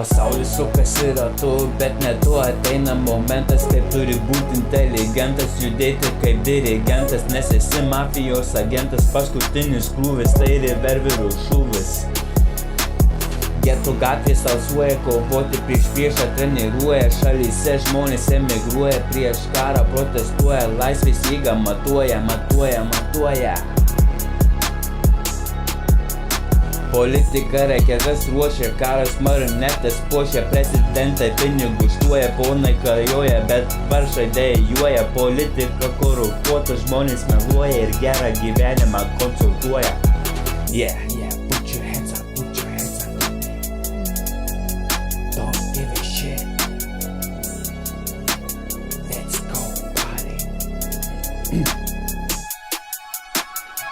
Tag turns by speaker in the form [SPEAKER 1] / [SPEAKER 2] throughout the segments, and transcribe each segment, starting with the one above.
[SPEAKER 1] Pasaulis sukasi ratu, bet ne tu ateina momentas, kai turi būti inteligentas, judėti kaip dirigentas, nes esi mafijos agentas, paskutinis krūvis, tai reververių šūvis. Getų gatvės alsuoja, kovoti prieš priešą treniruoja, šalyse žmonės emigruoja, prieš karą protestuoja, laisvės jėga matuoja. Politika raketas ruošia, karas marionetės puošia, prezidentai pinigų štuoja, ponai kajoja, bet varšai dejuoja, politika korumpuota, žmonės meluoja ir gerą gyvenimą konsultuoja. Yeah, put your hands up. Don't give a shit. Let's go party.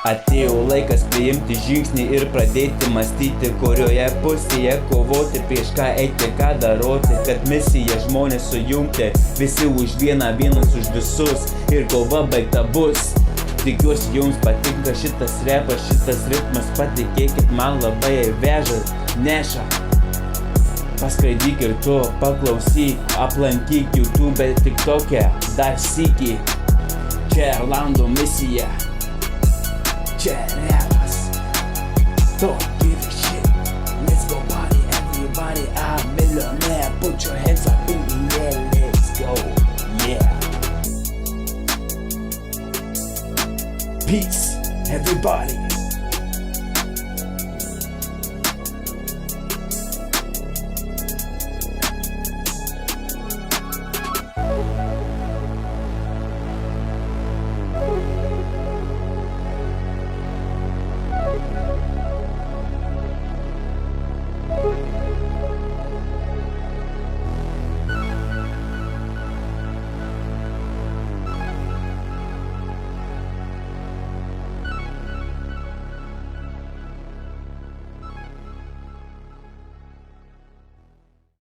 [SPEAKER 1] Atėjo laikas priimti žingsnį ir pradėti mąstyti, kurioje pusėje kovoti, prieš ką eiti, ką daroti, kad misija žmonės sujungti, visi už vieną, vienas už visus ir kova baigta bus. Tikiuosi jums patinka šitas repas, šitas ritmas, patikėkit man labai veža, neša. Paskraidyk ir tu, paklausyk, aplankyk YouTube, TikTok'e, dar sykį. Čia Erlando misija. Čia repas. Don't give a shit. Let's go party, everybody. I'm millionaire. Put your hands up in the air. Let's go. Yeah. Peace, everybody.